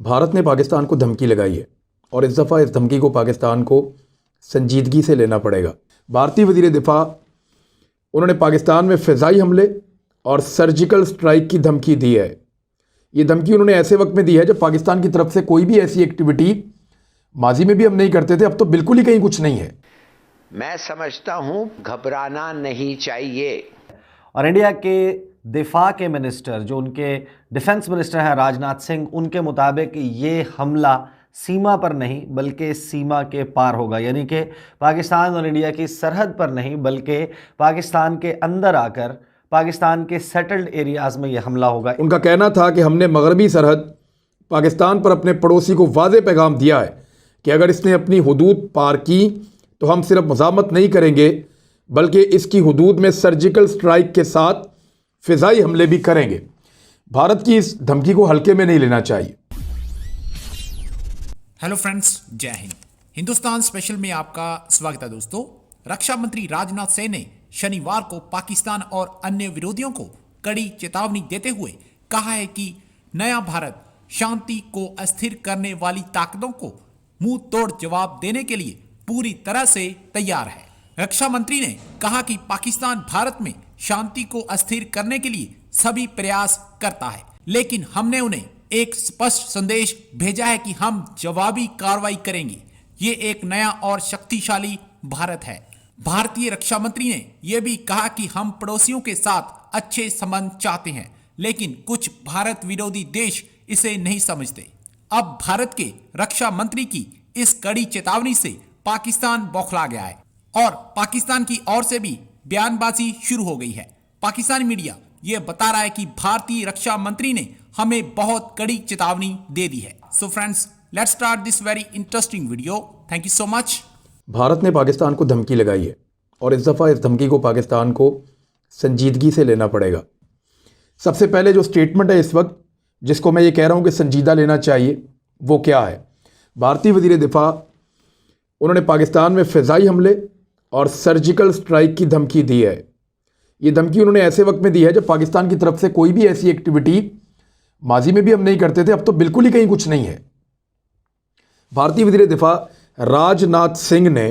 भारत ने पाकिस्तान को धमकी लगाई है और इस दफ़ा इस धमकी को पाकिस्तान को संजीदगी से लेना पड़ेगा। भारतीय वज़ीर दिफा उन्होंने पाकिस्तान में फ़िज़ाई हमले और सर्जिकल स्ट्राइक की धमकी दी है। ये धमकी उन्होंने ऐसे वक्त में दी है जब पाकिस्तान की तरफ से कोई भी ऐसी एक्टिविटी माजी में भी हम नहीं करते थे, अब तो बिल्कुल ही कहीं कुछ नहीं है। मैं समझता हूं घबराना नहीं चाहिए। और इंडिया के दिफा के मिनिस्टर, जो उनके डिफेंस मिनिस्टर हैं राजनाथ सिंह, उनके मुताबिक ये हमला सीमा पर नहीं बल्कि सीमा के पार होगा, यानी कि पाकिस्तान और इंडिया की सरहद पर नहीं बल्कि पाकिस्तान के अंदर आकर पाकिस्तान के सेटल्ड एरियाज़ में यह हमला होगा। उनका कहना था कि हमने मगरबी सरहद पाकिस्तान पर अपने पड़ोसी को वाज़ेह पैगाम दिया है कि अगर इसने अपनी हुदूद पार की तो हम सिर्फ मज़ामत नहीं करेंगे बल्कि इसकी हुदूद में सर्जिकल स्ट्राइक के साथ फ़िज़ाई हमले भी करेंगे। भारत की इस धमकी को हल्के में नहीं लेना चाहिए। हेलो फ्रेंड्स, जय हिंद। हिंदुस्तान स्पेशल में आपका स्वागत है दोस्तों। रक्षा मंत्री राजनाथ सिंह ने शनिवार को पाकिस्तान और अन्य विरोधियों को कड़ी चेतावनी देते हुए कहा है कि नया भारत शांति को अस्थिर करने वाली ताकतों को मुंह तोड़ जवाब देने के लिए पूरी तरह से तैयार है। रक्षा मंत्री ने कहा कि पाकिस्तान भारत में शांति को अस्थिर करने के लिए सभी प्रयास करता है, लेकिन हमने उन्हें एक स्पष्ट संदेश भेजा है कि हम जवाबी कार्रवाई करेंगे। ये एक नया और शक्तिशाली भारत है। भारतीय रक्षा मंत्री ने यह भी कहा कि हम पड़ोसियों के साथ अच्छे संबंध चाहते हैं, लेकिन कुछ भारत विरोधी देश इसे नहीं समझते। अब भारत के रक्षा मंत्री की इस कड़ी चेतावनी से पाकिस्तान बौखला गया है और पाकिस्तान की ओर से भी बयानबाजी शुरू हो गई है। पाकिस्तानी मीडिया यह बता रहा है कि भारतीय रक्षा मंत्री ने हमें बहुत कड़ी चेतावनी दे दी है। So friends, let's start this very interesting video. Thank you so much. Bharat ने पाकिस्तान को धमकी लगाई है और इस दफ़ा इस धमकी को पाकिस्तान को संजीदगी से लेना पड़ेगा। सबसे पहले जो स्टेटमेंट है इस वक्त जिसको मैं ये कह रहा हूँ कि संजीदा लेना चाहिए, वो क्या है? भारतीय वज़ीर दिफा उन्होंने पाकिस्तान में फ़िज़ाई हमले और सर्जिकल स्ट्राइक की धमकी दी है। ये धमकी उन्होंने ऐसे वक्त में दी है जब पाकिस्तान की तरफ से कोई भी ऐसी एक्टिविटी माजी में भी हम नहीं करते थे, अब तो बिल्कुल ही कहीं कुछ नहीं है। भारतीय वज़ीर दिफा राजनाथ सिंह ने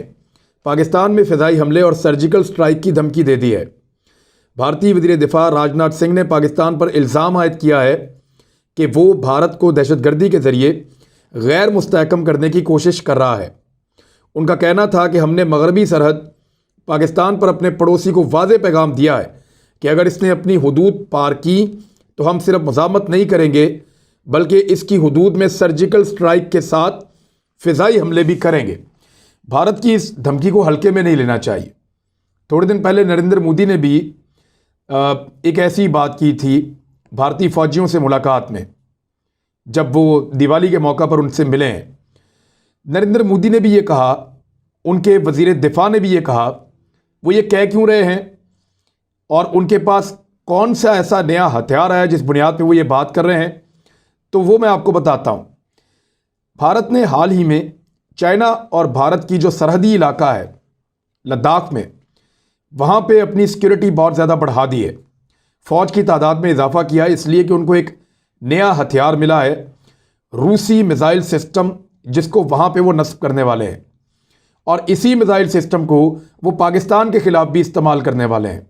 पाकिस्तान में फ़िज़ाई हमले और सर्जिकल स्ट्राइक की धमकी दे दी है। भारतीय वज़ीर दिफा राजनाथ सिंह ने पाकिस्तान पर इल्ज़ाम आयद किया है कि वो भारत को दहशतगर्दी के ज़रिए गैर मुस्तहकम करने की कोशिश कर रहा है। उनका कहना था कि हमने मगरबी सरहद पाकिस्तान पर अपने पड़ोसी को वाज़ेह पैगाम दिया है कि अगर इसने अपनी हुदूद पार की तो हम सिर्फ मज़ामत नहीं करेंगे बल्कि इसकी हुदूद में सर्जिकल स्ट्राइक के साथ फ़िज़ाई हमले भी करेंगे। भारत की इस धमकी को हल्के में नहीं लेना चाहिए। थोड़े दिन पहले नरेंद्र मोदी ने भी एक ऐसी बात की थी भारतीय फ़ौजियों से मुलाकात में, जब वो दिवाली के मौका पर उनसे मिले हैं। नरेंद्र मोदी ने भी ये कहा, उनके वज़ीर दिफा ने भी ये कहा, वो ये कह क्यों रहे हैं और उनके पास कौन सा ऐसा नया हथियार है जिस बुनियाद पे वो ये बात कर रहे हैं, तो वो मैं आपको बताता हूँ। भारत ने हाल ही में चाइना और भारत की जो सरहदी इलाका है लद्दाख में, वहाँ पे अपनी सिक्योरिटी बहुत ज़्यादा बढ़ा दी है। फ़ौज की तादाद में इजाफा किया है इसलिए कि उनको एक नया हथियार मिला है, रूसी मिसाइल सिस्टम, जिसको वहाँ पे वो नस्ब करने वाले हैं और इसी मिसाइल सिस्टम को वो पाकिस्तान के ख़िलाफ़ भी इस्तेमाल करने वाले हैं।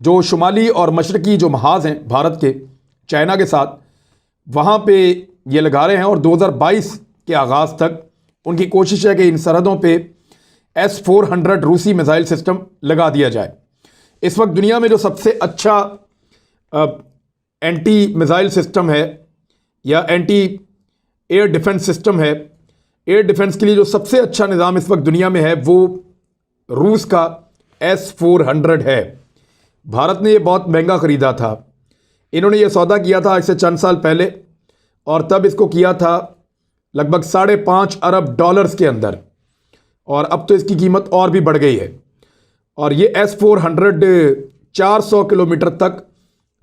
जो शुमाली और मशरकी जो महाज हैं भारत के चाइना के साथ, वहाँ पे ये लगा रहे हैं और 2022 के आगाज़ तक उनकी कोशिश है कि इन सरहदों पे S-400 रूसी मिसाइल सिस्टम लगा दिया जाए। इस वक्त दुनिया में जो सबसे अच्छा एंटी मिसाइल सिस्टम है या एंटी एयर डिफेंस सिस्टम है, एयर डिफेंस के लिए जो सबसे अच्छा निज़ाम इस वक्त दुनिया में है वो रूस का S-400 है। भारत ने ये बहुत महंगा ख़रीदा था। इन्होंने ये सौदा किया था आज से चंद साल पहले और तब इसको किया था लगभग $5.5 अरब के अंदर, और अब तो इसकी कीमत और भी बढ़ गई है। और ये S-400 400 किलोमीटर तक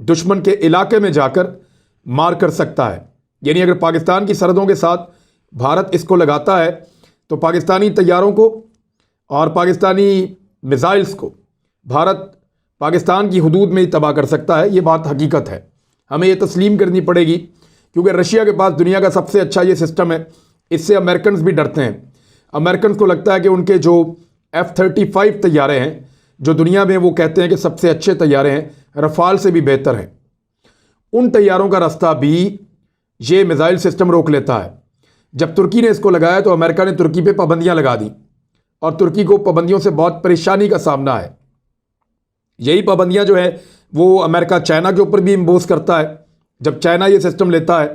दुश्मन के इलाके में जाकर मार कर सकता है। यानी अगर पाकिस्तान की सरहदों के साथ भारत इसको लगाता है तो पाकिस्तानी तैयारों को और पाकिस्तानी मिसाइल्स को भारत पाकिस्तान की हुदूद में ही तबाह कर सकता है। ये बात हकीकत है। हमें ये तस्लीम करनी पड़ेगी क्योंकि रशिया के पास दुनिया का सबसे अच्छा ये सिस्टम है। इससे अमेरिकन भी डरते हैं। अमेरिकन को लगता है कि उनके जो F-35 तैयारे हैं, जो दुनिया में वो कहते हैं कि सबसे अच्छे तैयारे हैं, रफाल से भी बेहतर हैं, उन तैयारों का रास्ता भी ये मिसाइल सिस्टम रोक लेता है। जब तुर्की ने इसको लगाया तो अमेरिका ने तुर्की पे पाबंदियां लगा दी और तुर्की को पाबंदियों से बहुत परेशानी का सामना है। यही पाबंदियां जो है वो अमेरिका चाइना के ऊपर भी इम्पोज करता है जब चाइना ये सिस्टम लेता है।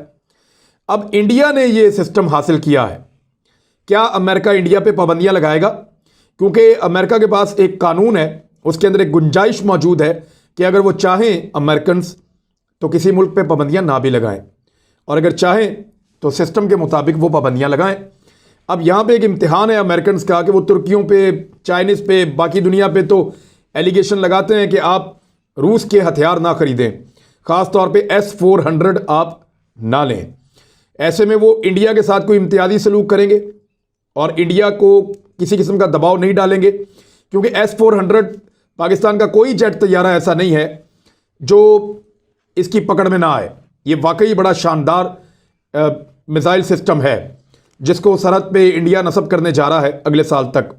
अब इंडिया ने ये सिस्टम हासिल किया है। क्या अमेरिका इंडिया पे पाबंदियां लगाएगा? क्योंकि अमेरिका के पास एक कानून है, उसके अंदर एक गुंजाइश मौजूद है कि अगर वो चाहें अमेरिकन तो किसी मुल्क पे पाबंदियां ना भी लगाएं, और अगर चाहें तो सिस्टम के मुताबिक वो पाबंदियां लगाएं। अब यहाँ पे एक इम्तिहान है अमेरिकन का कि वो तुर्कियों पे, चाइनीज़ पे, बाकी दुनिया पे तो एलिगेशन लगाते हैं कि आप रूस के हथियार ना खरीदें, ख़ास तौर पे S-400 आप ना लें। ऐसे में वो इंडिया के साथ कोई इम्तियाजी सलूक करेंगे और इंडिया को किसी किस्म का दबाव नहीं डालेंगे, क्योंकि S-400 पाकिस्तान का कोई जेट तैयारा ऐसा नहीं है जो इसकी पकड़ में ना आए। ये वाकई बड़ा शानदार मिसाइल सिस्टम है जिसको सरहद पे इंडिया नस्ब करने जा रहा है अगले साल तक।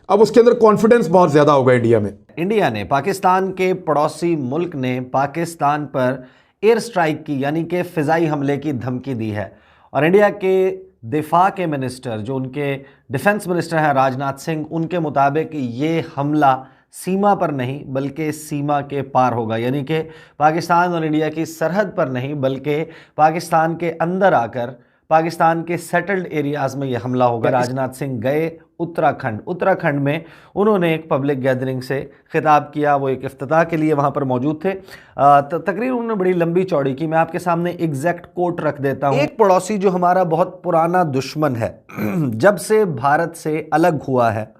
अब उसके अंदर कॉन्फिडेंस बहुत ज़्यादा होगा इंडिया में। इंडिया ने, पाकिस्तान के पड़ोसी मुल्क ने पाकिस्तान पर एयर स्ट्राइक की, यानी कि फ़िज़ाई हमले की धमकी दी है। और इंडिया के दिफा के मिनिस्टर, जो उनके डिफेंस मिनिस्टर हैं राजनाथ सिंह, उनके मुताबिक ये हमला सीमा पर नहीं बल्कि सीमा के पार होगा, यानी कि पाकिस्तान और इंडिया की सरहद पर नहीं बल्कि पाकिस्तान के अंदर आकर पाकिस्तान के सेटल्ड एरियाज़ में यह हमला होगा। राजनाथ सिंह गए उत्तराखंड में उन्होंने एक पब्लिक गैदरिंग से खिताब किया। वो एक इफ्तिताह के लिए वहाँ पर मौजूद थे। तकरीर उन्होंने बड़ी लंबी चौड़ी की। मैं आपके सामने एग्जैक्ट कोट रख देता हूँ। एक पड़ोसी जो हमारा बहुत पुराना दुश्मन है, जब से भारत से अलग हुआ है,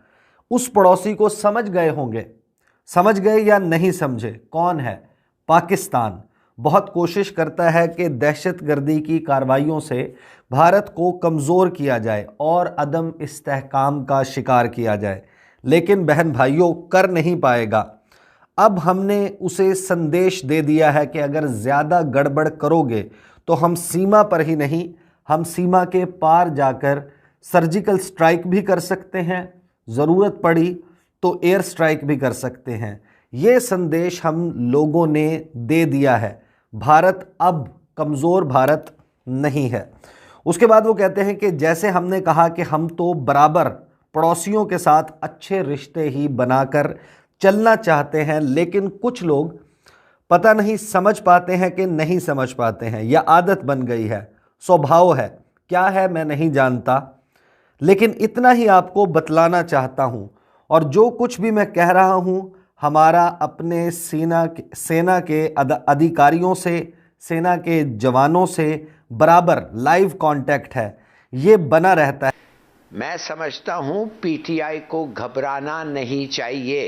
उस पड़ोसी को समझ गए होंगे, समझ गए या नहीं समझे, कौन है? पाकिस्तान। बहुत कोशिश करता है कि दहशतगर्दी की कार्रवाइयों से भारत को कमज़ोर किया जाए और अदम इस्तेहकाम का शिकार किया जाए, लेकिन बहन भाइयों कर नहीं पाएगा। अब हमने उसे संदेश दे दिया है कि अगर ज़्यादा गड़बड़ करोगे तो हम सीमा पर ही नहीं, हम सीमा के पार जाकर सर्जिकल स्ट्राइक भी कर सकते हैं, ज़रूरत पड़ी तो एयर स्ट्राइक भी कर सकते हैं। ये संदेश हम लोगों ने दे दिया है। भारत अब कमज़ोर भारत नहीं है। उसके बाद वो कहते हैं कि जैसे हमने कहा कि हम तो बराबर पड़ोसियों के साथ अच्छे रिश्ते ही बनाकर चलना चाहते हैं, लेकिन कुछ लोग पता नहीं समझ पाते हैं कि नहीं समझ पाते हैं, या आदत बन गई है, स्वभाव है, क्या है मैं नहीं जानता, लेकिन इतना ही आपको बतलाना चाहता हूँ। और जो कुछ भी मैं कह रहा हूँ, हमारा अपने सेना के अधिकारियों से, सेना के जवानों से बराबर लाइव कांटेक्ट है, ये बना रहता है। मैं समझता हूं पीटीआई को घबराना नहीं चाहिए।